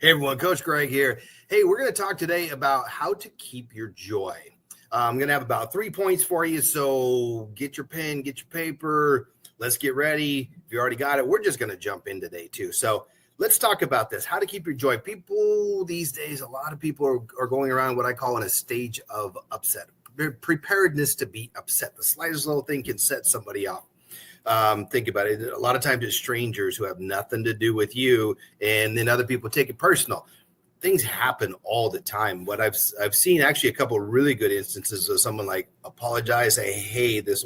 Hey everyone, Coach Greg here. Hey, we're going to talk today about how to keep your joy. I'm going to have about 3 points for you, so get your pen, get your paper. Let's get ready. If you already got it, we're just going to jump in today too. So let's talk about this, how to keep your joy. People these days, a lot of people are going around what I call in a stage of upset, preparedness to be upset. The slightest little thing can set somebody off. Think about it. A lot of times it's strangers who have nothing to do with you, and then other people take it personal. Things happen all the time. What I've seen actually a couple of really good instances of someone like apologize, say, hey, this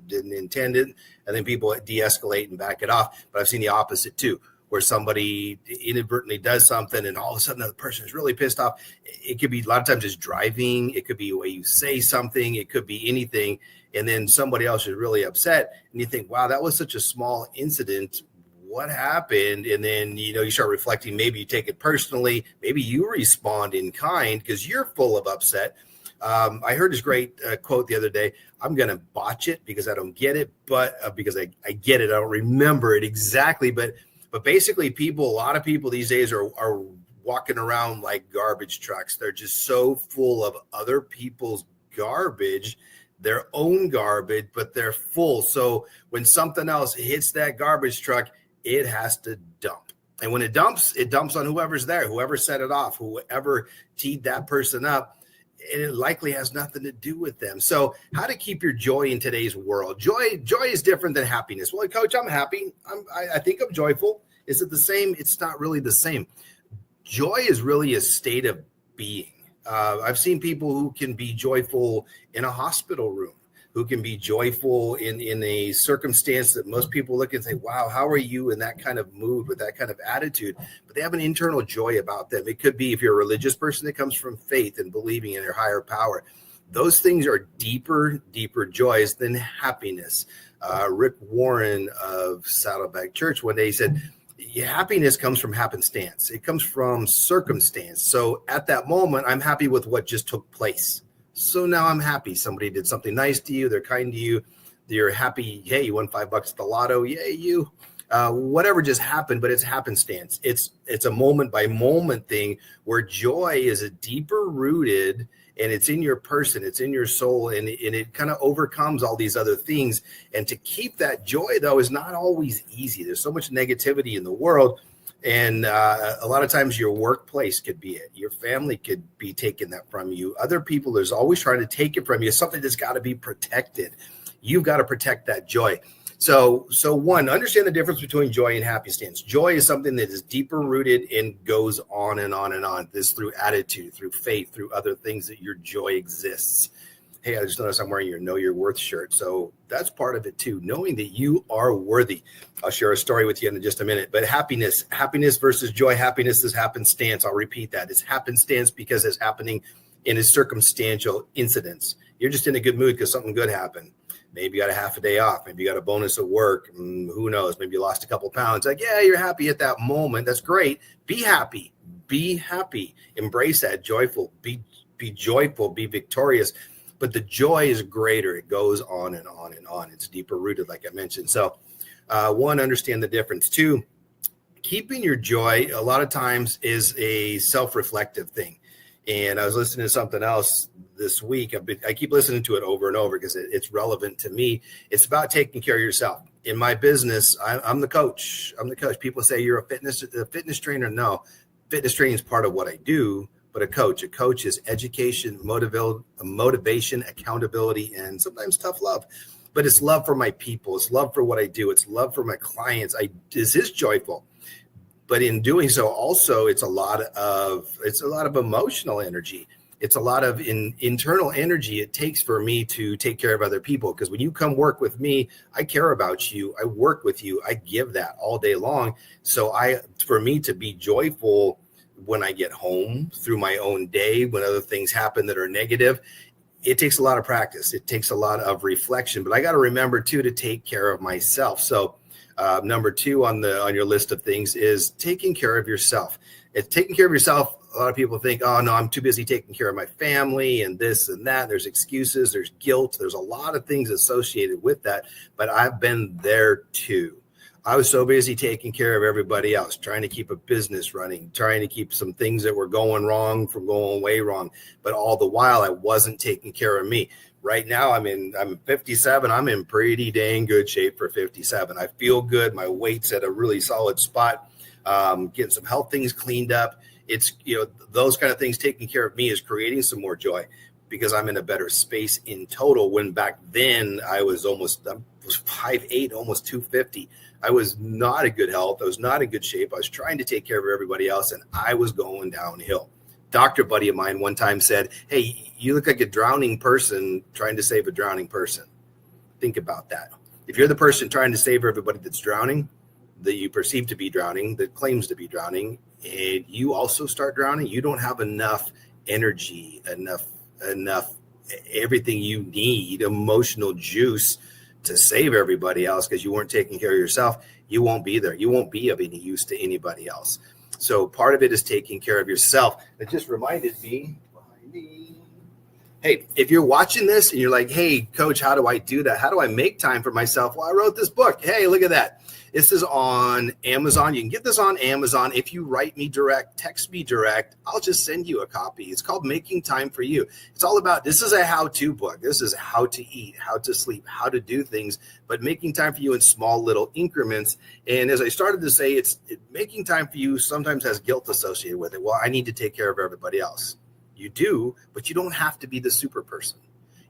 didn't intended, and then people de-escalate and back it off. But I've seen the opposite too, where somebody inadvertently does something and all of a sudden the person is really pissed off. It could be a lot of times it's driving. It could be the way you say something. It could be anything. And then somebody else is really upset and you think, wow, that was such a small incident. What happened? And then, you start reflecting. Maybe you take it personally. Maybe you respond in kind because you're full of upset. I heard this great quote the other day. I'm going to botch it because I don't get it, but because I get it, I don't remember it exactly. But basically a lot of people these days are walking around like garbage trucks. They're just so full of other people's garbage, their own garbage, but they're full. So when something else hits that garbage truck, it has to dump. And when it dumps on whoever's there, whoever set it off, whoever teed that person up, and it likely has nothing to do with them. So how to keep your joy in today's world? Joy is different than happiness. Well, Coach, I'm happy. I think I'm joyful. Is it the same? It's not really the same. Joy is really a state of being. I've seen people who can be joyful in a hospital room, who can be joyful in a circumstance that most people look and say, wow, how are you in that kind of mood with that kind of attitude? But they have an internal joy about them. It could be, if you're a religious person, that comes from faith and believing in your higher power. Those things are deeper joys than happiness. Rick Warren of Saddleback Church one day said, happiness comes from happenstance. It comes from circumstance. So at that moment, I'm happy with what just took place. So now I'm happy. Somebody did something nice to you. They're kind to you. You're happy. Hey, you won $5 at the lotto. Yay, you. Whatever just happened, but it's happenstance. It's a moment by moment thing where joy is a deeper rooted, and it's in your person, it's in your soul, and it kind of overcomes all these other things. And to keep that joy, though, is not always easy. There's so much negativity in the world. And a lot of times your workplace could be it. Your family could be taking that from you. Other people, there's always trying to take it from you. It's something that's got to be protected. You've got to protect that joy. So one, understand the difference between joy and happenstance. Joy is something that is deeper rooted and goes on and on and on. This through attitude, through faith, through other things that your joy exists. Hey, I just noticed I'm wearing your Know Your Worth shirt. So that's part of it too, knowing that you are worthy. I'll share a story with you in just a minute. But happiness versus joy. Happiness is happenstance. I'll repeat that. It's happenstance because it's happening in a circumstantial incidents. You're just in a good mood because something good happened. Maybe you got a half a day off. Maybe you got a bonus at work. Who knows? Maybe you lost a couple pounds. Like, yeah, you're happy at that moment. That's great. Be happy. Be happy. Embrace that. Joyful. Be joyful. Be victorious. But the joy is greater. It goes on and on and on. It's deeper rooted, like I mentioned. So, one, understand the difference. Two, keeping your joy a lot of times is a self-reflective thing. And I was listening to something else this week. I keep listening to it over and over because it's relevant to me. It's about taking care of yourself. In my business, I'm the coach. People say you're a fitness trainer. No, fitness training is part of what I do. But a coach is education, motivation, accountability, and sometimes tough love. But it's love for my people. It's love for what I do. It's love for my clients. This is joyful. But in doing so, also, it's a lot of emotional energy. It's a lot of internal energy it takes for me to take care of other people. Because when you come work with me, I care about you. I work with you. I give that all day long. So for me to be joyful when I get home through my own day, when other things happen that are negative, it takes a lot of practice. It takes a lot of reflection. But I got to remember too to take care of myself. So number 2 on your list of things is taking care of yourself. It's taking care of yourself. A lot of people think, oh, no, I'm too busy taking care of my family and this and that. There's excuses, there's guilt. There's a lot of things associated with that. But I've been there too. I was so busy taking care of everybody else, trying to keep a business running, trying to keep some things that were going wrong from going way wrong. But all the while, I wasn't taking care of me. Right now, I'm 57. I'm in pretty dang good shape for 57. I feel good. My weight's at a really solid spot. Getting some health things cleaned up. It's, those kind of things, taking care of me is creating some more joy because I'm in a better space in total. When back then I was 5'8", almost 250. I was not in good health. I was not in good shape. I was trying to take care of everybody else and I was going downhill. Doctor buddy of mine one time said, hey, you look like a drowning person trying to save a drowning person. Think about that. If you're the person trying to save everybody that's drowning, that you perceive to be drowning, that claims to be drowning, and you also start drowning, you don't have enough energy, enough everything you need, emotional juice to save everybody else because you weren't taking care of yourself. You won't be there. You won't be of any use to anybody else. So part of it is taking care of yourself. It just reminded me, hey, if you're watching this and you're like, hey, coach, how do I do that? How do I make time for myself? Well, I wrote this book. Hey, look at that. This is on Amazon. You can get this on Amazon. If you write me direct, text me direct, I'll just send you a copy. It's called Making Time for You. It's all about, this is a how-to book. This is how to eat, how to sleep, how to do things, but making time for you in small little increments. And as I started to say, making time for you sometimes has guilt associated with it. Well, I need to take care of everybody else. You do, but you don't have to be the super person.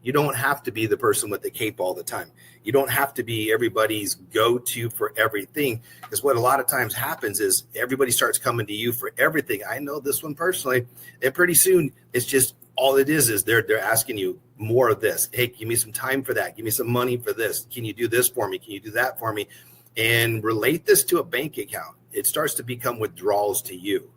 You don't have to be the person with the cape all the time. You don't have to be everybody's go-to for everything, because what a lot of times happens is everybody starts coming to you for everything. I know this one personally, and pretty soon it's just all it is they're asking you more of this. Hey, give me some time for that. Give me some money for this. Can you do this for me? Can you do that for me? And relate this to a bank account. It starts to become withdrawals to you.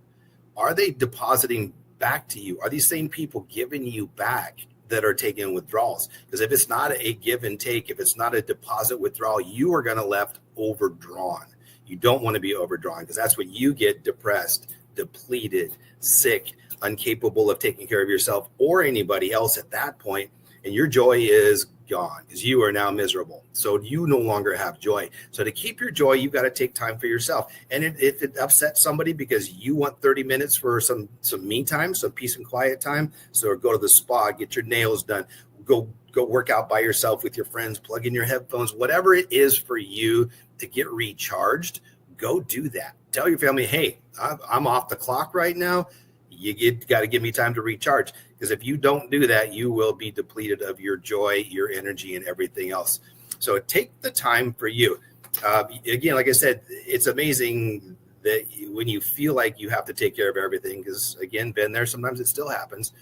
Are they depositing back to you? Are these same people giving you back that are taking withdrawals? Because if it's not a give and take, if it's not a deposit withdrawal, you are going to left overdrawn. You don't want to be overdrawn because that's when you get depressed, depleted, sick, incapable of taking care of yourself or anybody else at that point, and your joy is gone because you are now miserable. So you no longer have joy. So to keep your joy, you've got to take time for yourself. And if it upsets somebody because you want 30 minutes for some me time, some peace and quiet time, so go to the spa, get your nails done, go work out by yourself with your friends, plug in your headphones, whatever it is for you to get recharged, go do that. Tell your family, hey, I'm off the clock right now. You got to give me time to recharge. Because if you don't do that, you will be depleted of your joy, your energy, and everything else. So take the time for you. Again, like I said, it's amazing that when you feel like you have to take care of everything, because again, been there, sometimes it still happens.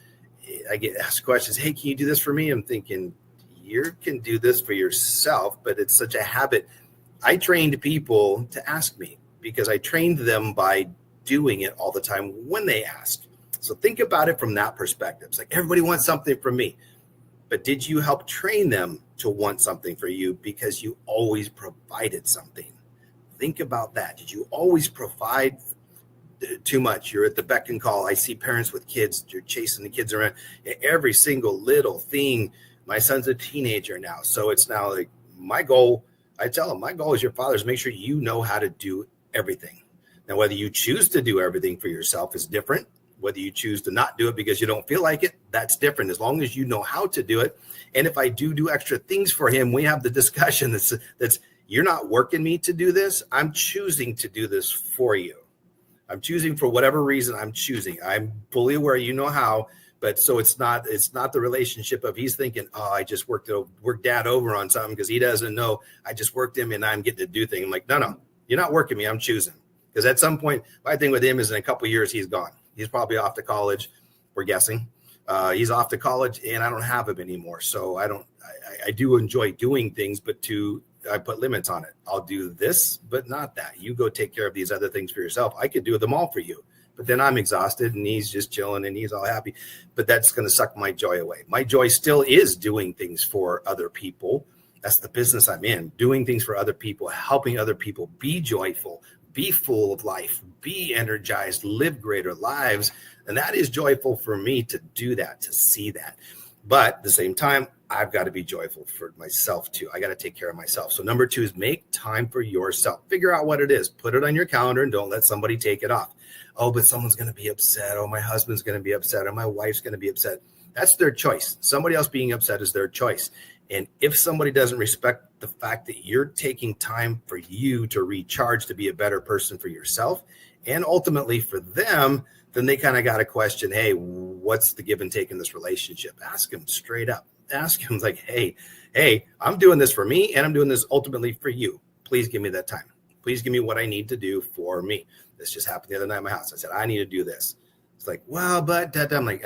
I get asked questions, hey, can you do this for me? I'm thinking, you can do this for yourself, but it's such a habit. I trained people to ask me because I trained them by doing it all the time when they ask. So think about it from that perspective. It's like everybody wants something from me, but did you help train them to want something for you because you always provided something? Think about that. Did you always provide too much? You're at the beck and call. I see parents with kids. You're chasing the kids around. Every single little thing. My son's a teenager now. So it's now like my goal. I tell him my goal as your father is make sure you know how to do everything. Now, whether you choose to do everything for yourself is different. Whether you choose to not do it because you don't feel like it, that's different, as long as you know how to do it. And if I do extra things for him, we have the discussion that's you're not working me to do this. I'm choosing to do this for you. I'm choosing for whatever reason I'm choosing. I'm fully aware you know how, but so it's not the relationship of he's thinking, oh, I just worked dad over on something because he doesn't know I just worked him and I'm getting to do things. I'm like, no, you're not working me. I'm choosing. Because at some point, my thing with him is in a couple of years, he's gone. He's probably off to college, we're guessing. He's off to college and I don't have him anymore. So I do enjoy doing things, but I put limits on it. I'll do this, but not that. You go take care of these other things for yourself. I could do them all for you, but then I'm exhausted and he's just chilling and he's all happy, but that's going to suck my joy away. My joy still is doing things for other people. That's the business I'm in, doing things for other people, helping other people be joyful, be full of life, be energized, live greater lives. And that is joyful for me to do that, to see that. But at the same time, I've got to be joyful for myself too. I got to take care of myself. So number 2 is make time for yourself. Figure out what it is. Put it on your calendar and don't let somebody take it off. Oh, but someone's going to be upset. Oh, my husband's going to be upset. Or my wife's going to be upset. That's their choice. Somebody else being upset is their choice. And if somebody doesn't respect the fact that you're taking time for you to recharge, to be a better person for yourself and ultimately for them, then they kind of got to question, hey, what's the give and take in this relationship? Ask them straight up. Ask them like, hey, I'm doing this for me and I'm doing this ultimately for you. Please give me that time. Please give me what I need to do for me. This just happened the other night at my house. I said, I need to do this. It's like, well, but I'm like,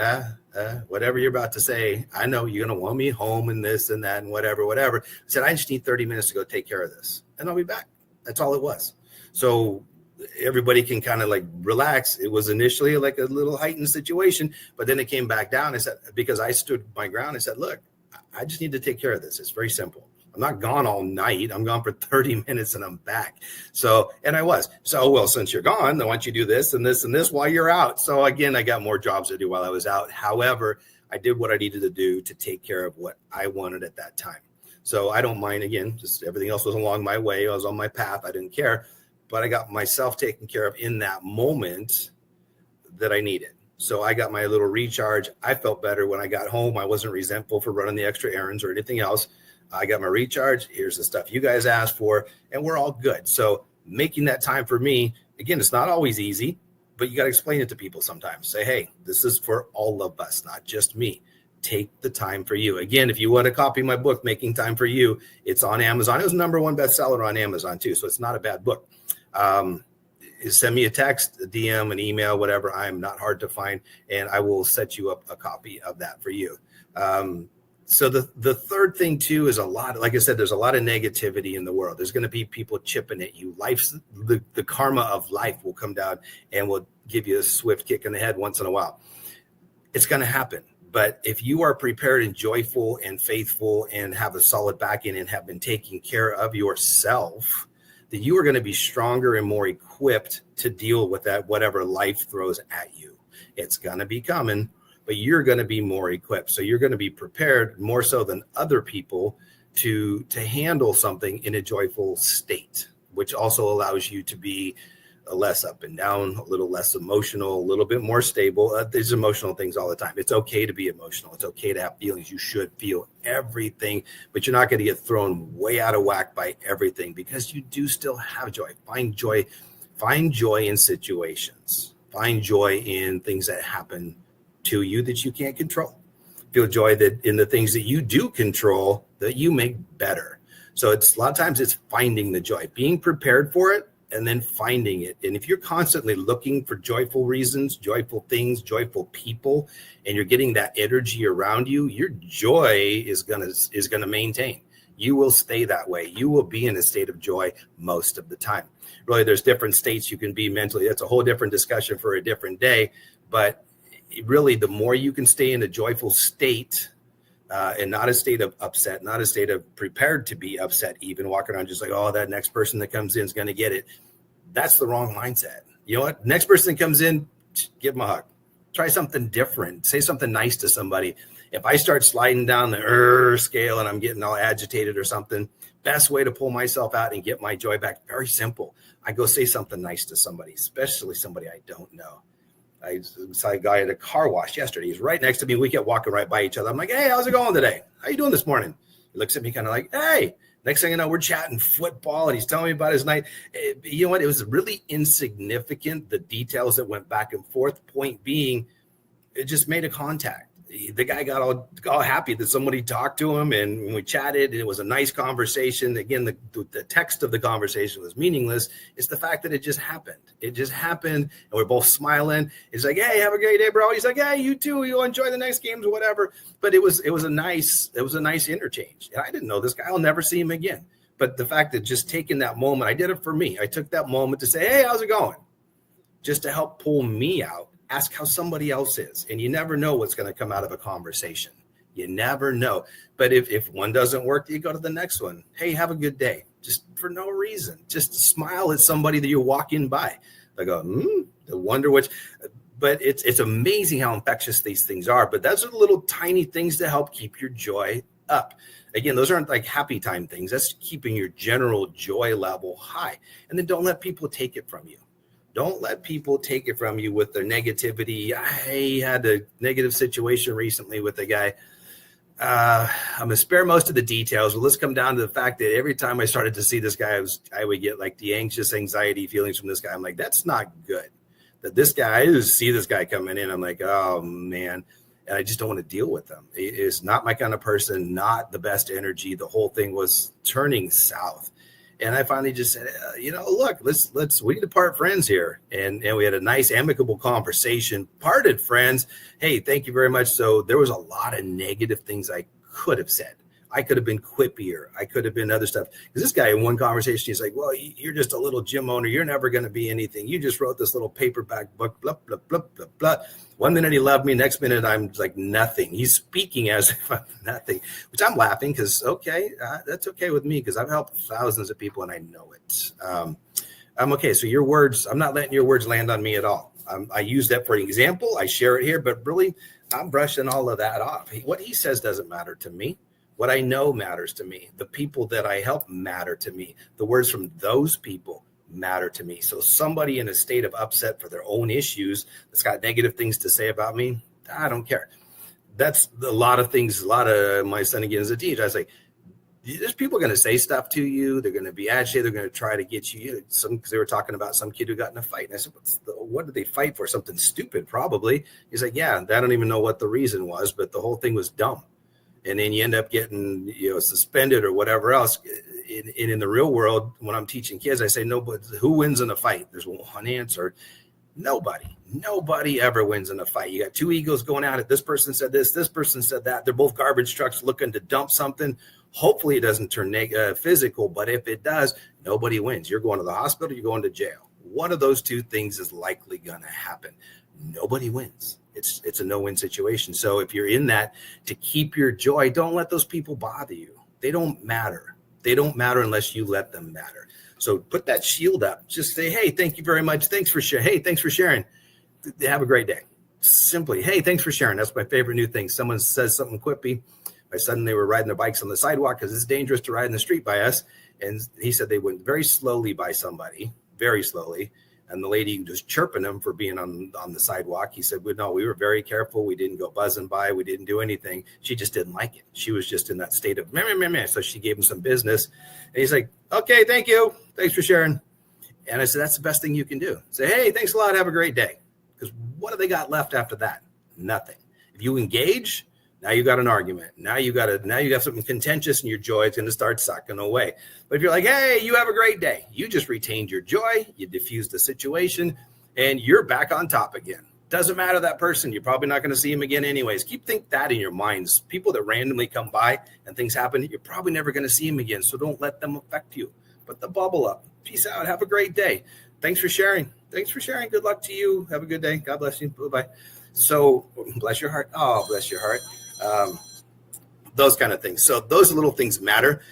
whatever you're about to say, I know you're going to want me home and this and that and whatever. I said, I just need 30 minutes to go take care of this and I'll be back. That's all it was. So everybody can kind of like relax. It was initially like a little heightened situation, but then it came back down. I said, because I stood my ground, I said, look, I just need to take care of this. It's very simple. I'm not gone all night. I'm gone for 30 minutes and I'm back. So, and I was. So, well, since you're gone, I want you to do this and this and this while you're out. So again, I got more jobs to do while I was out. However, I did what I needed to do to take care of what I wanted at that time. So I don't mind, again, just everything else was along my way. I was on my path. I didn't care, but I got myself taken care of in that moment that I needed. So I got my little recharge. I felt better when I got home. I wasn't resentful for running the extra errands or anything else. I got my recharge. Here's the stuff you guys asked for, and we're all good. So making that time for me, again, it's not always easy, but you got to explain it to people sometimes. Say, hey, this is for all of us, not just me. Take the time for you. Again, if you want to copy my book, Making Time for You, it's on Amazon. It was #1 bestseller on Amazon too, so it's not a bad book. Send me a text, a DM, an email, whatever. I'm not hard to find, and I will set you up a copy of that for you. So the third thing too is like I said, there's a lot of negativity in the world. There's going to be people chipping at you. The karma of life will come down and will give you a swift kick in the head once in a while. It's going to happen. But if you are prepared and joyful and faithful and have a solid backing and have been taking care of yourself, then you are going to be stronger and more equipped to deal with that, whatever life throws at you. It's going to be coming, but you're going to be more equipped. So you're going to be prepared more so than other people to handle something in a joyful state, which also allows you to be less up and down, a little less emotional, a little bit more stable. There's emotional things all the time. It's okay to be emotional. It's okay to have feelings. You should feel everything, but you're not going to get thrown way out of whack by everything because you do still have joy. Find joy in situations. Find joy in things that happen to you that you can't control. Feel joy that in the things that you do control that you make better. So it's a lot of times it's finding the joy, being prepared for it, and then finding it. And if you're constantly looking for joyful reasons, joyful things, joyful people, and you're getting that energy around you, your joy is gonna maintain. You will stay that way. You will be in a state of joy most of the time. Really, there's different states you can be mentally. That's a whole different discussion for a different day. But really, the more you can stay in a joyful state, and not a state of upset, not a state of prepared to be upset, even walking around just like, oh, that next person that comes in is going to get it. That's the wrong mindset. You know what? Next person that comes in, give them a hug. Try something different. Say something nice to somebody. If I start sliding down the scale and I'm getting all agitated or something, best way to pull myself out and get my joy back, very simple. I go say something nice to somebody, especially somebody I don't know. I saw a guy at a car wash yesterday. He's right next to me. We kept walking right by each other. I'm like, hey, how's it going today? How you doing this morning? He looks at me kind of like, hey. Next thing you know, we're chatting football, and he's telling me about his night. You know what? It was really insignificant, the details that went back and forth. Point being, it just made a contact. The guy got all happy that somebody talked to him, and we chatted, and it was a nice conversation. Again, the text of the conversation was meaningless. It's the fact that it just happened. It just happened, and we're both smiling. He's like, "Hey, have a great day, bro." He's like, "Hey, you too. You'll enjoy the next games, or whatever." But it was a nice interchange. And I didn't know this guy. I'll never see him again. But the fact that just taking that moment, I did it for me. I took that moment to say, "Hey, how's it going?" Just to help pull me out. Ask how somebody else is. And you never know what's going to come out of a conversation. You never know. But if one doesn't work, you go to the next one. Hey, have a good day. Just for no reason. Just smile at somebody that you're walking by. They go, I wonder which. But it's amazing how infectious these things are. But those are the little tiny things to help keep your joy up. Again, those aren't like happy time things. That's keeping your general joy level high. And then don't let people take it from you. Don't let people take it from you with their negativity. I had a negative situation recently with a guy. I'm going to spare most of the details, but let's come down to the fact that every time I started to see this guy, I would get like the anxious anxiety feelings from this guy. I'm like, that's not good. That this guy, I just see this guy coming in. I'm like, oh, man. And I just don't want to deal with him. He is not my kind of person, not the best energy. The whole thing was turning south. And I finally just said, look, we need to part friends here. And we had a nice amicable conversation, parted friends. Hey, thank you very much. So there was a lot of negative things I could have said. I could have been quippier. I could have been other stuff. Because this guy in one conversation, he's like, well, you're just a little gym owner. You're never going to be anything. You just wrote this little paperback book, blah, blah, blah, blah, blah. One minute he loved me. Next minute I'm like nothing. He's speaking as if I'm nothing, which I'm laughing because, okay, that's okay with me because I've helped thousands of people and I know it. I'm okay. So your words, I'm not letting your words land on me at all. I use that for an example. I share it here, but really I'm brushing all of that off. What he says doesn't matter to me. What I know matters to me. The people that I help matter to me. The words from those people matter to me. So somebody in a state of upset for their own issues that's got negative things to say about me, I don't care. That's a lot of things. A lot of my son, again, is a teacher. I say, there's people going to say stuff to you. They're going to be agitated. They're going to try to get you. Because they were talking about some kid who got in a fight. And I said, what did they fight for? Something stupid, probably. He's like, yeah, I don't even know what the reason was, but the whole thing was dumb. And then you end up getting, suspended or whatever else. In the real world, when I'm teaching kids, I say, nobody, who wins in a fight? There's one answer. Nobody ever wins in a fight. You got two egos going at it. This person said this person said that. They're both garbage trucks looking to dump something. Hopefully it doesn't turn physical, but if it does, nobody wins. You're going to the hospital, you're going to jail. One of those two things is likely going to happen. Nobody wins. It's a no-win situation. So if you're in that, to keep your joy, don't let those people bother you. They don't matter. They don't matter unless you let them matter. So put that shield up. Just say, hey, thank you very much. Thanks for sharing. Hey, thanks for sharing. Have a great day. Simply, hey, thanks for sharing. That's my favorite new thing. Someone says something quippy. My son, they were riding their bikes on the sidewalk because it's dangerous to ride in the street by us. And he said they went very slowly by somebody, very slowly. And the lady was chirping him for being on the sidewalk. He said, well, no, we were very careful. We didn't go buzzing by. We didn't do anything. She just didn't like it. She was just in that state of meh, meh, meh. So she gave him some business. And he's like, okay, thank you. Thanks for sharing. And I said, that's the best thing you can do. Say, hey, thanks a lot. Have a great day. Because what have they got left after that? Nothing. If you engage, now you got an argument. Now you got something contentious in your joy. It's going to start sucking away. But if you're like, hey, you have a great day. You just retained your joy. You diffused the situation and you're back on top again. Doesn't matter that person. You're probably not going to see him again anyways. Think that in your minds. People that randomly come by and things happen, you're probably never going to see him again. So don't let them affect you. Put the bubble up. Peace out. Have a great day. Thanks for sharing. Good luck to you. Have a good day. God bless you. Bye-bye. So bless your heart. Oh, bless your heart. Those kind of things. So those little things matter.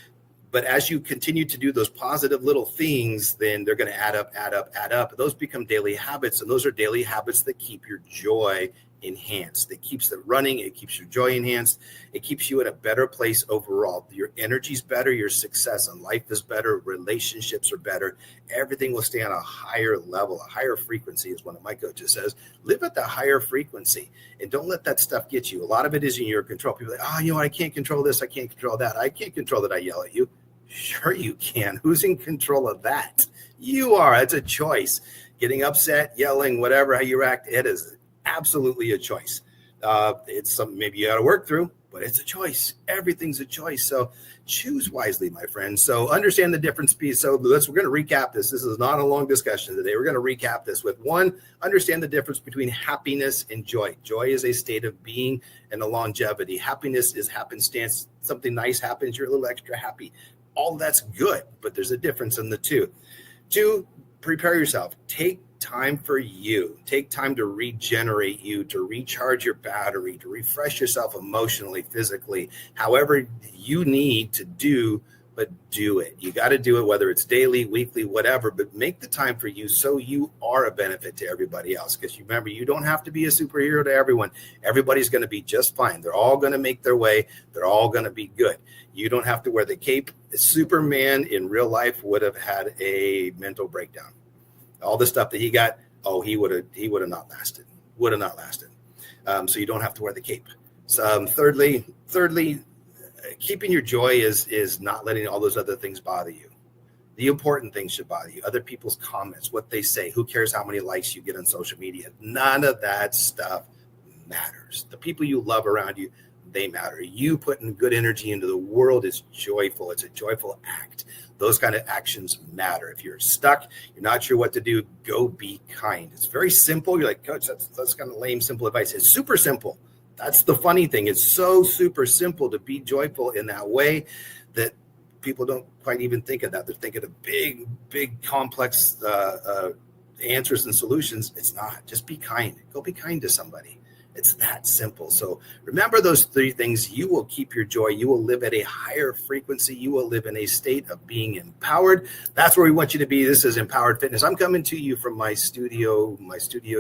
But as you continue to do those positive little things, then they're going to add up. Those become daily habits. And those are daily habits that keep your joy enhanced. It keeps it running. It keeps your joy enhanced. It keeps you in a better place overall. Your energy's better. Your success in life is better. Relationships are better. Everything will stay on a higher level, a higher frequency, as one of my coaches says. Live at the higher frequency and don't let that stuff get you. A lot of it is in your control. People are like, I can't control this. I can't control that. I can't control that I yell at you. Sure you can. Who's in control of that? You are. It's a choice. Getting upset, yelling, whatever, how you act, it is absolutely a choice. It's something maybe you got to work through, but it's a choice. Everything's a choice. So choose wisely, my friends. So understand the difference. So we're going to recap this. This is not a long discussion today. We're going to recap this with one, understand the difference between happiness and joy. Joy is a state of being and a longevity. Happiness is happenstance. Something nice happens, you're a little extra happy. All that's good, but there's a difference in the two. Two, prepare yourself. Take time for you. Take time to regenerate you, to recharge your battery, to refresh yourself emotionally, physically, however you need to do, but do it. You got to do it, whether it's daily, weekly, whatever, but make the time for you so you are a benefit to everybody else. Because you remember, you don't have to be a superhero to everyone. Everybody's going to be just fine. They're all going to make their way. They're all going to be good. You don't have to wear the cape. Superman in real life would have had a mental breakdown. All the stuff that he got, he would have not lasted. Would have not lasted. So you don't have to wear the cape. So, thirdly, keeping your joy is not letting all those other things bother you. The important things should bother you. Other people's comments, what they say. Who cares how many likes you get on social media? None of that stuff matters. The people you love around you, they matter. You putting good energy into the world is joyful. It's a joyful act. Those kind of actions matter. If you're stuck, you're not sure what to do, go be kind. It's very simple. You're like, Coach, that's kind of lame, simple advice. It's super simple. That's the funny thing. It's so super simple to be joyful in that way that people don't quite even think of that. They're thinking of big, complex answers and solutions. It's not. Just be kind. Go be kind to somebody. It's that simple. So remember those three things. You will keep your joy. You will live at a higher frequency. You will live in a state of being empowered. That's where we want you to be. This is Empowered Fitness. I'm coming to you from my studio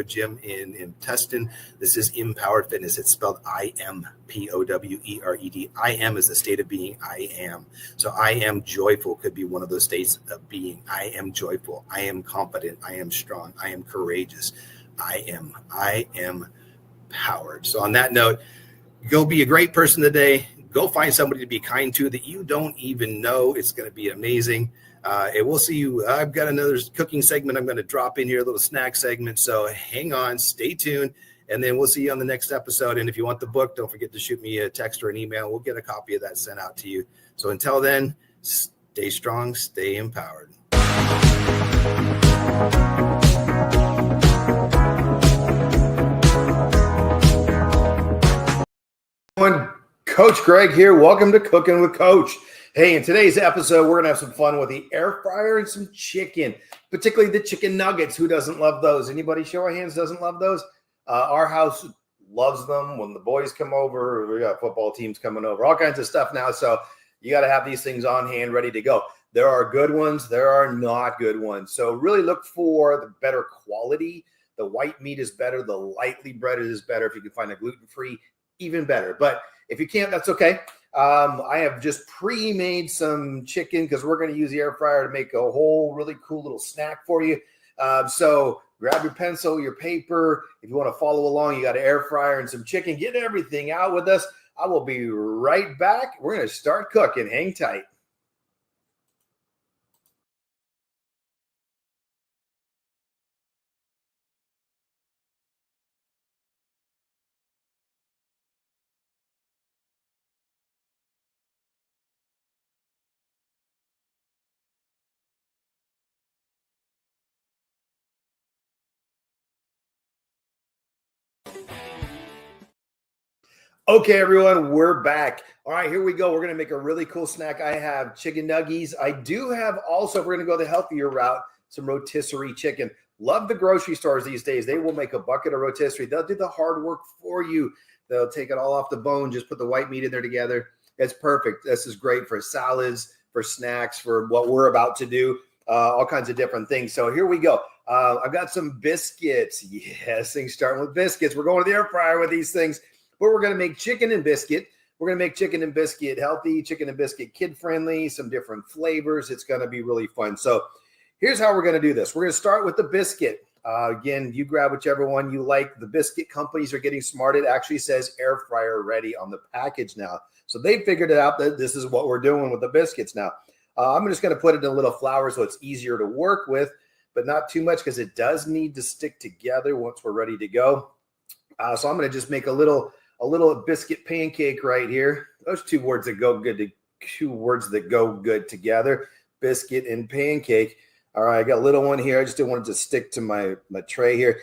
gym in Tustin. This is IMpowered Fitness. It's spelled IMpowered. I am is the state of being. I am. So I am joyful could be one of those states of being. I am joyful. I am confident. I am strong. I am courageous. I am powered. So on that note, go be a great person today. Go find somebody to be kind to that you don't even know. It's going to be amazing. And we'll see you. I've got another cooking segment I'm going to drop in here, a little snack segment. So hang on, stay tuned, and then we'll see you on the next episode. And if you want the book, don't forget to shoot me a text or an email. We'll get a copy of that sent out to you. So until then, stay strong, stay empowered. Coach Greg here. Welcome to Cooking with Coach. Hey, in today's episode, we're going to have some fun with the air fryer and some chicken, particularly the chicken nuggets. Who doesn't love those? Anybody show of hands doesn't love those? Our house loves them. When the boys come over, we got football teams coming over, all kinds of stuff now. So you got to have these things on hand, ready to go. There are good ones. There are not good ones. So really look for the better quality. The white meat is better. The lightly breaded is better. If you can find a gluten-free, even better. But if you can't, that's okay. I have just pre-made some chicken because we're going to use the air fryer to make a whole really cool little snack for you. So grab your pencil, your paper. If you want to follow along, you got an air fryer and some chicken. Get everything out with us. I will be right back. We're going to start cooking. Hang tight. Okay, everyone, we're back. All right, here we go. We're going to make a really cool snack. I have chicken nuggies. I do have also, if we're going to go the healthier route, some rotisserie chicken. Love the grocery stores these days. They will make a bucket of rotisserie. They'll do the hard work for you. They'll take it all off the bone, just put the white meat in there together. It's perfect. This is great for salads, for snacks, for what we're about to do, all kinds of different things. So here we go. I've got some biscuits. Yes, things starting with biscuits. We're going to the air fryer with these things. But we're going to make chicken and biscuit. We're going to make chicken and biscuit healthy, chicken and biscuit kid-friendly, some different flavors. It's going to be really fun. So here's how we're going to do this. We're going to start with the biscuit. Again, you grab whichever one you like. The biscuit companies are getting smart. It actually says air fryer ready on the package now. So they figured it out that this is what we're doing with the biscuits now. I'm just going to put it in a little flour so it's easier to work with, but not too much because it does need to stick together once we're ready to go. So I'm going to just make a little biscuit pancake right here. Those two words that go good together, biscuit and pancake. All right, I got a little one here. I just didn't want it to stick to my tray here.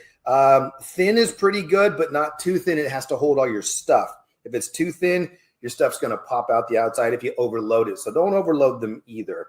Thin is pretty good, but not too thin. It has to hold all your stuff. If it's too thin, your stuff's going to pop out the outside if you overload it. So don't overload them either.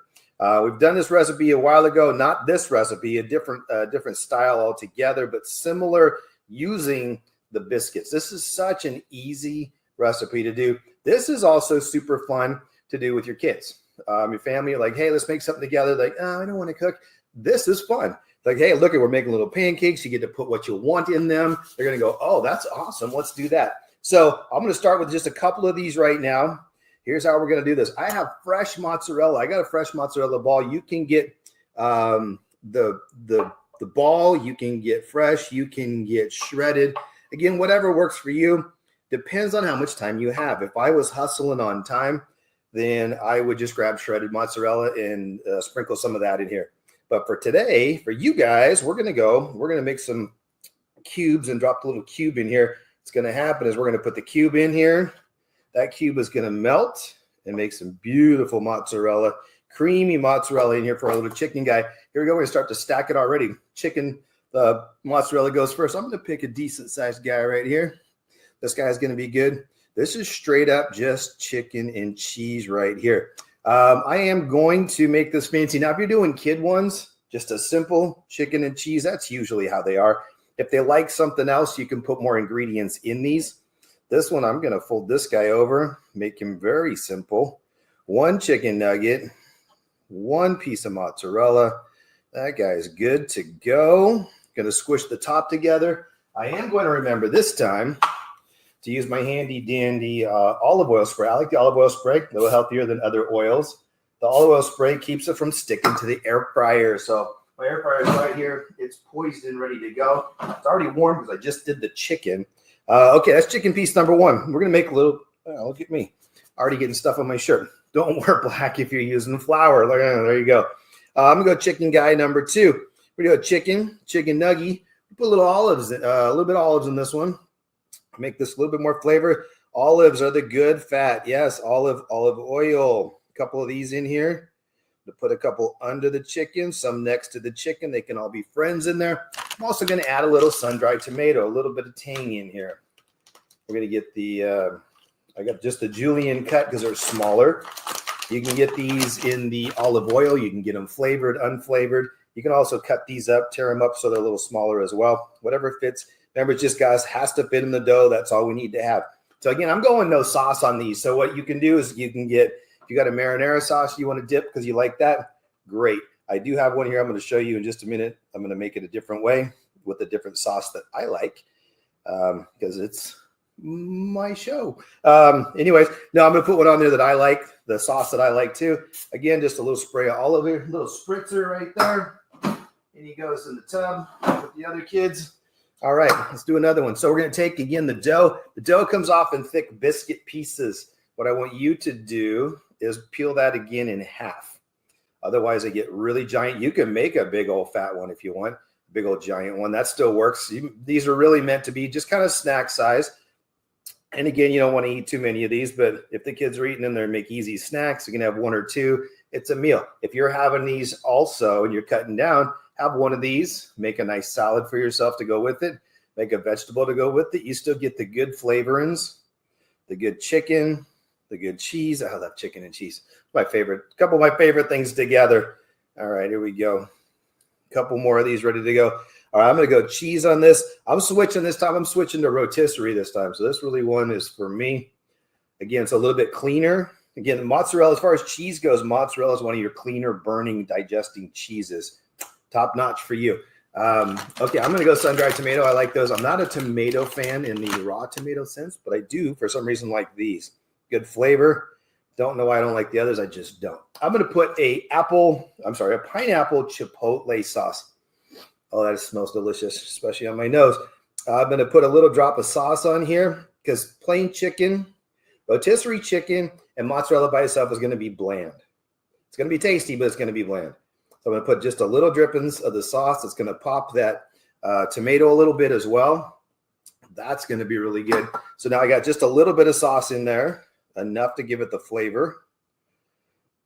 We've done this recipe a while ago, not this recipe, a different style altogether, but similar, using the biscuits. This is such an easy recipe to do. This is also super fun to do with your kids. Your family, like, hey, let's make something together. Like, oh, I don't want to cook. This is fun. Like, hey, look, we're making little pancakes. You get to put what you want in them. They're going to go, oh, that's awesome. Let's do that. So I'm going to start with just a couple of these right now. Here's how we're going to do this. I have fresh mozzarella. I got a fresh mozzarella ball. You can get the ball. You can get fresh. You can get shredded. Again, whatever works for you. Depends on how much time you have. If I was hustling on time, then I would just grab shredded mozzarella and sprinkle some of that in here. But for today, for you guys, we're going to make some cubes and drop the little cube in here. What's going to happen is we're going to put the cube in here. That cube is going to melt and make some beautiful mozzarella, creamy mozzarella in here for our little chicken guy. Here we go. We're going to start to stack it already. Chicken, mozzarella goes first. I'm going to pick a decent sized guy right here. This guy's going to be good. This is straight up just chicken and cheese right here. I am going to make this fancy. Now, if you're doing kid ones, just a simple chicken and cheese, that's usually how they are. If they like something else, you can put more ingredients in these. This one, I'm going to fold this guy over, make him very simple. One chicken nugget, one piece of mozzarella. That guy is good to go. Going to squish the top together. I am going to remember this time to use my handy dandy olive oil spray. I like the olive oil spray, a little healthier than other oils. The olive oil spray keeps it from sticking to the air fryer. So my air fryer is right here. It's poised and ready to go. It's already warm because I just did the chicken. Okay, that's chicken piece number one. We're going to make a little, look at me, already getting stuff on my shirt. Don't wear black if you're using flour. There you go. I'm going to go chicken guy number two. We're going to go chicken nugget. Put a little olives, a little bit of olives in this one. Make this a little bit more flavor. Olives are the good fat. Yes, olive oil. A couple of these in here. To put a couple under the chicken, some next to the chicken. They can all be friends in there. I'm also going to add a little sun-dried tomato, a little bit of tang in here. We're going to get the, I got just the julienne cut because they're smaller. You can get these in the olive oil. You can get them flavored, unflavored. You can also cut these up, tear them up so they're a little smaller as well. Whatever fits. Remember, it just, guys, has to fit in the dough. That's all we need to have. So, again, I'm going no sauce on these. So what you can do is you can get, if you got a marinara sauce you want to dip because you like that, great. I do have one here I'm going to show you in just a minute. I'm going to make it a different way with a different sauce that I like because it's my show. Anyways, no, I'm going to put one on there that I like, the sauce that I like too. Again, just a little spray of olive oil, a little spritzer right there. And he goes in the tub with the other kids. All right, let's do another one. So we're going to take, again, the dough. The dough comes off in thick biscuit pieces. What I want you to do is peel that again in half. Otherwise, they get really giant. You can make a big old fat one if you want, big old giant one. That still works. These are really meant to be just kind of snack size. And again, you don't want to eat too many of these, but if the kids are eating them, they make easy snacks. You can have one or two. It's a meal. If you're having these also and you're cutting down, have one of these, make a nice salad for yourself to go with it, make a vegetable to go with it. You still get the good flavorings, the good chicken, the good cheese. I love chicken and cheese. My favorite, a couple of my favorite things together. All right, here we go. A couple more of these ready to go. All right, I'm going to go cheese on this. I'm switching this time. I'm switching to rotisserie this time. So this really one is for me. Again, it's a little bit cleaner. Again, mozzarella, as far as cheese goes, mozzarella is one of your cleaner, burning, digesting cheeses. Top notch for you. Okay, I'm going to go sun-dried tomato. I like those. I'm not a tomato fan in the raw tomato sense, but I do, for some reason, like these. Good flavor. Don't know why I don't like the others. I just don't. I'm going to put a pineapple chipotle sauce. Oh, that smells delicious, especially on my nose. I'm going to put a little drop of sauce on here because plain chicken, rotisserie chicken, and mozzarella by itself is going to be bland. It's going to be tasty, but it's going to be bland. So I'm going to put just a little drippings of the sauce. It's going to pop that tomato a little bit as well. That's going to be really good. So now I got just a little bit of sauce in there, enough to give it the flavor.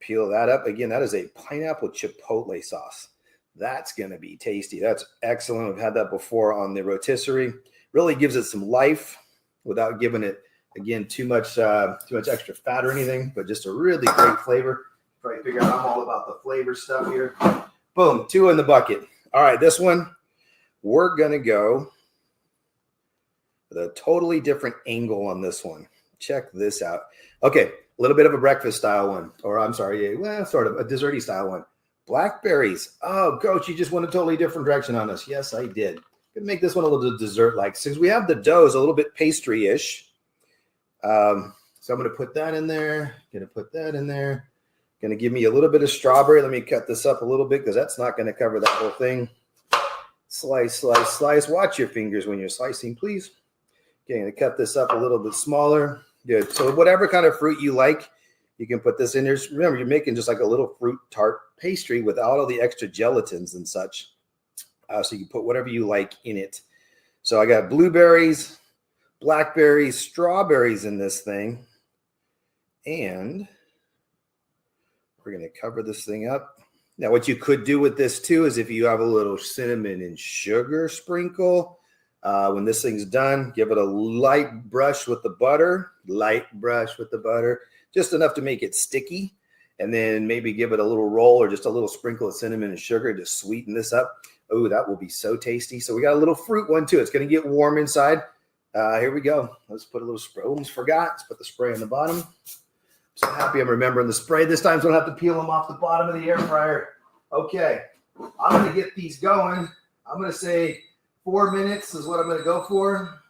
Peel that up. Again, that is a pineapple chipotle sauce. That's going to be tasty. That's excellent. I've had that before on the rotisserie. Really gives it some life without giving it, again, too much extra fat or anything, but just a really great flavor. Probably figure out I'm all about the flavor stuff here. Boom, 2 in the bucket. All right, this one, we're going to go with a totally different angle on this one. Check this out. Okay, a little bit of a breakfast style one, or I'm sorry, sort of a desserty style one. Blackberries. Oh, Coach, you just went a totally different direction on us. Yes, I did. Gonna make this one a little dessert-like. Since we have the dough is a little bit pastry-ish. So I'm gonna put that in there. Gonna give me a little bit of strawberry. Let me cut this up a little bit because that's not gonna cover that whole thing. Slice, slice, slice. Watch your fingers when you're slicing, please. Okay, I'm gonna cut this up a little bit smaller. Good. So whatever kind of fruit you like, you can put this in there. Remember, you're making just like a little fruit tart pastry without all the extra gelatins and such. So you can put whatever you like in it. So I got blueberries, blackberries, strawberries in this thing. And we're going to cover this thing up. Now, what you could do with this too is if you have a little cinnamon and sugar sprinkle, when this thing's done, give it a light brush with the butter, just enough to make it sticky. And then maybe give it a little roll or just a little sprinkle of cinnamon and sugar to sweeten this up. Oh, that will be so tasty. So we got a little fruit one too. It's going to get warm inside. Here we go. Let's put a little spray. Almost forgot. Let's put the spray on the bottom. I'm so happy I'm remembering the spray this time, so I don't have to peel them off the bottom of the air fryer. Okay, I'm going to get these going. I'm going to say 4 minutes is what I'm going to go for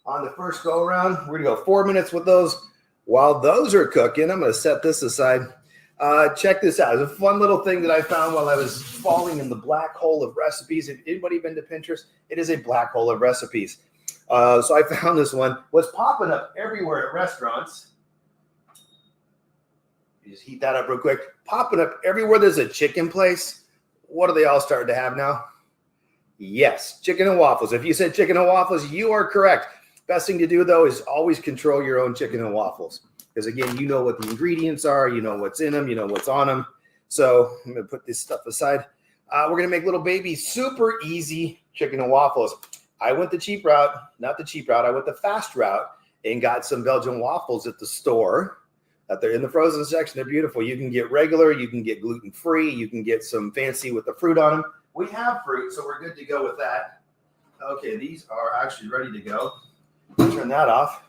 on the first go around. We're going to go 4 minutes with those. While those are cooking, I'm going to set this aside. Check this out. It's a fun little thing that I found while I was falling in the black hole of recipes. If anybody been to Pinterest, it is a black hole of recipes. So I found this one. What's popping up everywhere at restaurants. You just heat that up real quick. Popping up everywhere there's a chicken place. What are they all starting to have now? Yes, chicken and waffles. If you said chicken and waffles, you are correct. Best thing to do, though, is always control your own chicken and waffles. Because, again, you know what the ingredients are. You know what's in them. You know what's on them. So I'm going to put this stuff aside. We're going to make little baby super easy chicken and waffles. I went the cheap route. Not the cheap route. I went the fast route and got some Belgian waffles at the store. They're in the frozen section. They're beautiful. You can get regular. You can get gluten-free. You can get some fancy with the fruit on them. We have fruit, so we're good to go with that. Okay, these are actually ready to go. Turn that off.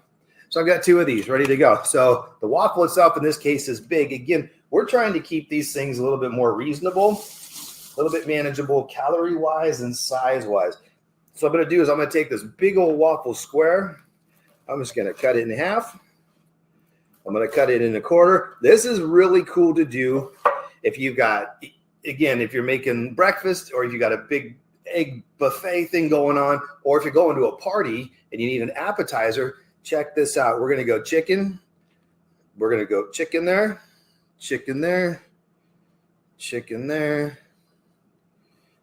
So I've got 2 of these ready to go. So the waffle itself in this case is big. Again, we're trying to keep these things a little bit more reasonable, a little bit manageable calorie-wise and size-wise. So what I'm going to do is I'm going to take this big old waffle square. I'm just going to cut it in half. I'm going to cut it in a quarter. This is really cool to do if you've got, again, if you're making breakfast or if you got a big egg buffet thing going on, or if you're going to a party and you need an appetizer. Check this out. We're going to go chicken. We're going to go chicken there, chicken there, chicken there,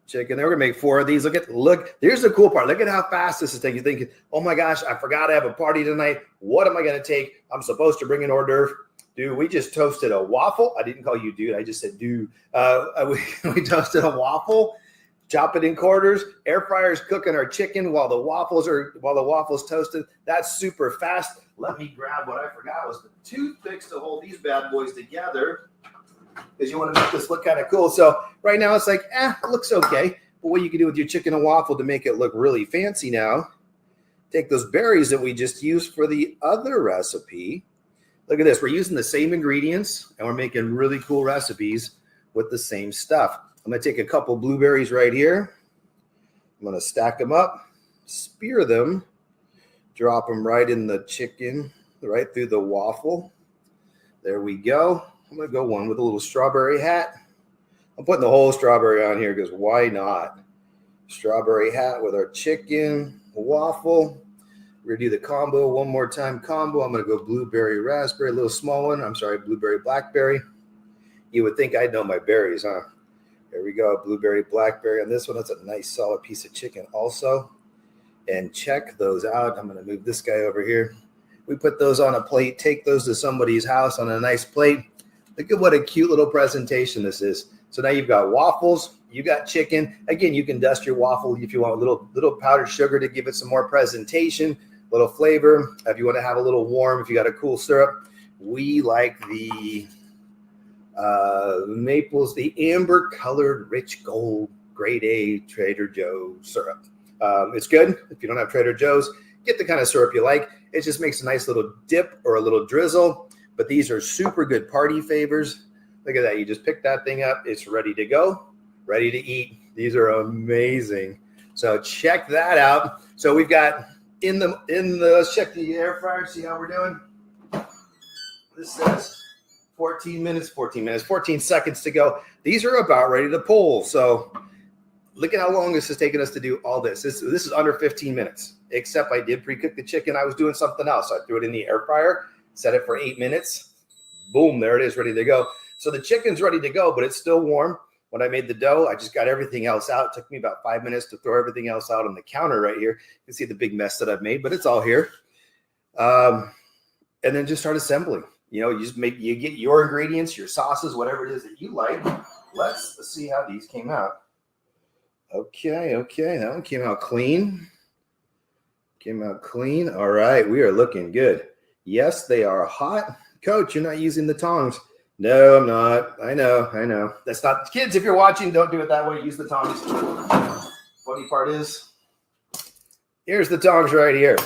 chicken there. We're going to make 4 of these. Look, here's the cool part. Look at how fast this is taking. You're thinking, oh my gosh, I forgot I have a party tonight. What am I going to take? I'm supposed to bring an hors d'oeuvre. Dude, we just toasted a waffle. I didn't call you dude. I just said dude. We toasted a waffle. Chop it in quarters. Air fryer's cooking our chicken while the waffles toasted. That's super fast. Let me grab what I forgot was the toothpicks to hold these bad boys together, because you want to make this look kind of cool. So right now it's like, it looks okay. But what you can do with your chicken and waffle to make it look really fancy now, take those berries that we just used for the other recipe. Look at this. We're using the same ingredients and we're making really cool recipes with the same stuff. I'm going to take a couple blueberries right here. I'm going to stack them up, spear them, drop them right in the chicken, right through the waffle. There we go. I'm going to go one with a little strawberry hat. I'm putting the whole strawberry on here because why not? Strawberry hat with our chicken, waffle. We're going to do the combo one more time combo. I'm going to go blueberry raspberry, a little small one. I'm sorry, blueberry blackberry. You would think I'd know my berries, huh? There we go, blueberry blackberry on this one. That's a nice solid piece of chicken also. and check those out. I'm going to move this guy over here. We put those on a plate, take those to somebody's house on a nice plate. Look at what a cute little presentation this is. So now you've got waffles, you got chicken. Again, you can dust your waffle if you want a little powdered sugar to give it some more presentation, a little flavor. If you want to have a little warm, if you got a cool syrup, we like the maples, the amber colored rich gold grade A Trader Joe's syrup. It's good. If you don't have Trader Joe's, get the kind of syrup you like. It just makes a nice little dip or a little drizzle. But these are super good party favors. Look at that. You just pick that thing up. It's ready to go, ready to eat. These are amazing. So check that out. So we've got let's check the air fryer, see how we're doing. This says 14 seconds to go. These are about ready to pull. So look at how long this has taken us to do all this. This is under 15 minutes, except I did pre-cook the chicken. I was doing something else. I threw it in the air fryer, set it for 8 minutes. Boom, there it is, ready to go. So the chicken's ready to go, but it's still warm. When I made the dough, I just got everything else out. It took me about 5 minutes to throw everything else out on the counter right here. You can see the big mess that I've made, but it's all here. And then just start assembling. You get your ingredients, your sauces, whatever it is that you like. Let's see how these came out. Okay. That one came out clean. All right. We are looking good. Yes, they are hot. Coach, you're not using the tongs. No, I'm not. I know. That's not, kids, if you're watching, don't do it that way. Use the tongs. Funny part is, here's the tongs right here.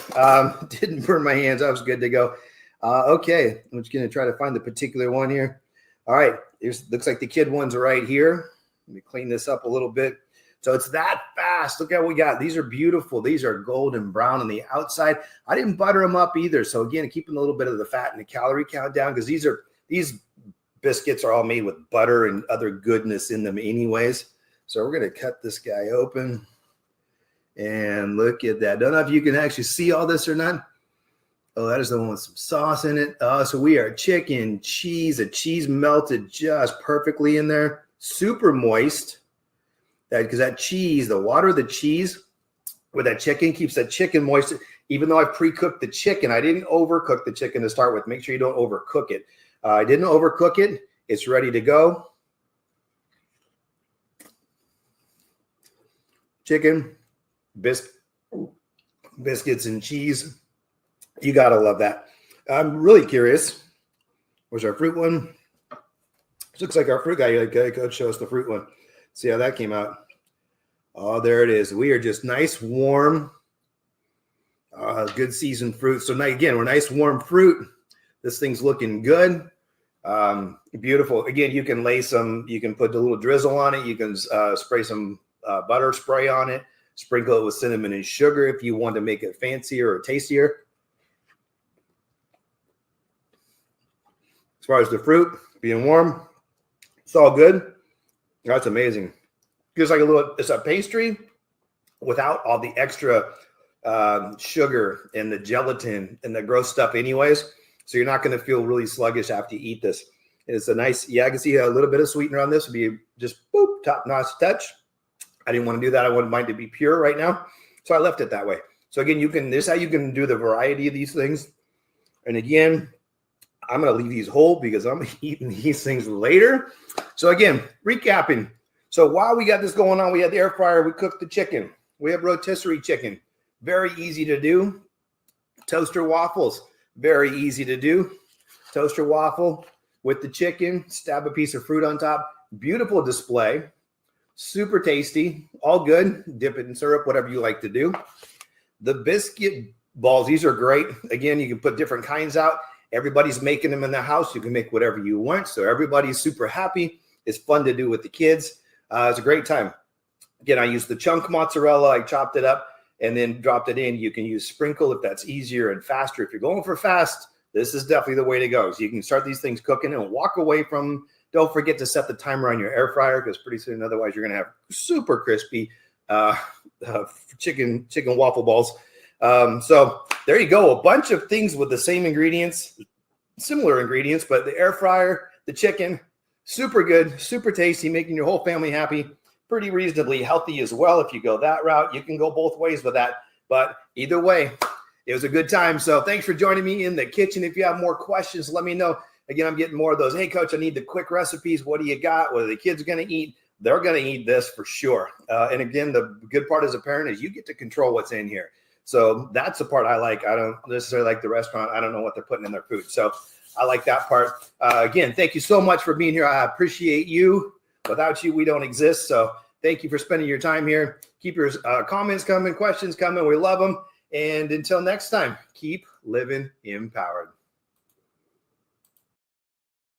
Didn't burn my hands. I was good to go. Okay. I'm just going to try to find the particular one here. All right. Looks like the kid one's right here. Let me clean this up a little bit. So it's that fast. Look at what we got. These are beautiful. These are golden brown on the outside. I didn't butter them up either. So again, keeping a little bit of the fat and the calorie count down, because these biscuits are all made with butter and other goodness in them anyways. So we're going to cut this guy open and look at that. Don't know if you can actually see all this or not. Oh, that is the one with some sauce in it. So we are chicken, cheese, a cheese melted just perfectly in there. Super moist. Because that cheese, the water of the cheese with that chicken keeps that chicken moist. Even though I've pre-cooked the chicken, I didn't overcook the chicken to start with. Make sure you don't overcook it. I didn't overcook it. It's ready to go. Chicken, biscuits, and cheese. You got to love that. I'm really curious. Where's our fruit one? This looks like our fruit guy. Coach, show us the fruit one. See how that came out. Oh, there it is. We are just nice, warm, good seasoned fruit. So now, again, we're nice, warm fruit. This thing's looking good. Beautiful. Again, you can you can put a little drizzle on it. You can spray some butter spray on it. Sprinkle it with cinnamon and sugar if you want to make it fancier or tastier. As far as the fruit being warm, it's all good. That's amazing. Just like it's a pastry without all the extra sugar and the gelatin and the gross stuff anyways. So you're not going to feel really sluggish after you eat this. It's a nice, I can see a little bit of sweetener on this would be just boop, top-notch touch. I didn't want to do that. I wanted mine to be pure right now. So I left it that way. So again, this is how you can do the variety of these things. And again, I'm going to leave these whole because I'm eating these things later. So again, recapping. So while we got this going on, we had the air fryer. We cooked the chicken. We have rotisserie chicken. Very easy to do. Toaster waffles. Very easy to do. Toaster waffle with the chicken. Stab a piece of fruit on top. Beautiful display. Super tasty. All good. Dip it in syrup, whatever you like to do. The biscuit balls. These are great. Again, you can put different kinds out. Everybody's making them in the house. You can make whatever you want. So everybody's super happy. It's fun to do with the kids. It's a great time. Again, I used the chunk mozzarella. I chopped it up and then dropped it in. You can use sprinkle if that's easier and faster. If you're going for fast, this is definitely the way to go. So you can start these things cooking and walk away from. Don't forget to set the timer on your air fryer because pretty soon, otherwise, you're going to have super crispy chicken waffle balls. So there you go. A bunch of things with the same ingredients, similar ingredients, but the air fryer, the chicken, super good, super tasty, making your whole family happy. Pretty reasonably healthy as well. If you go that route, you can go both ways with that. But either way, it was a good time. So thanks for joining me in the kitchen. If you have more questions, let me know. Again, I'm getting more of those. Hey, coach, I need the quick recipes. What do you got? What are the kids going to eat? They're going to eat this for sure. And again, the good part as a parent is you get to control what's in here. So that's the part I like. I don't necessarily like the restaurant. I don't know what they're putting in their food. So I like that part. Again, thank you so much for being here. I appreciate you. Without you, we don't exist. So thank you for spending your time here. Keep your comments coming, questions coming. We love them. And until next time, keep living empowered.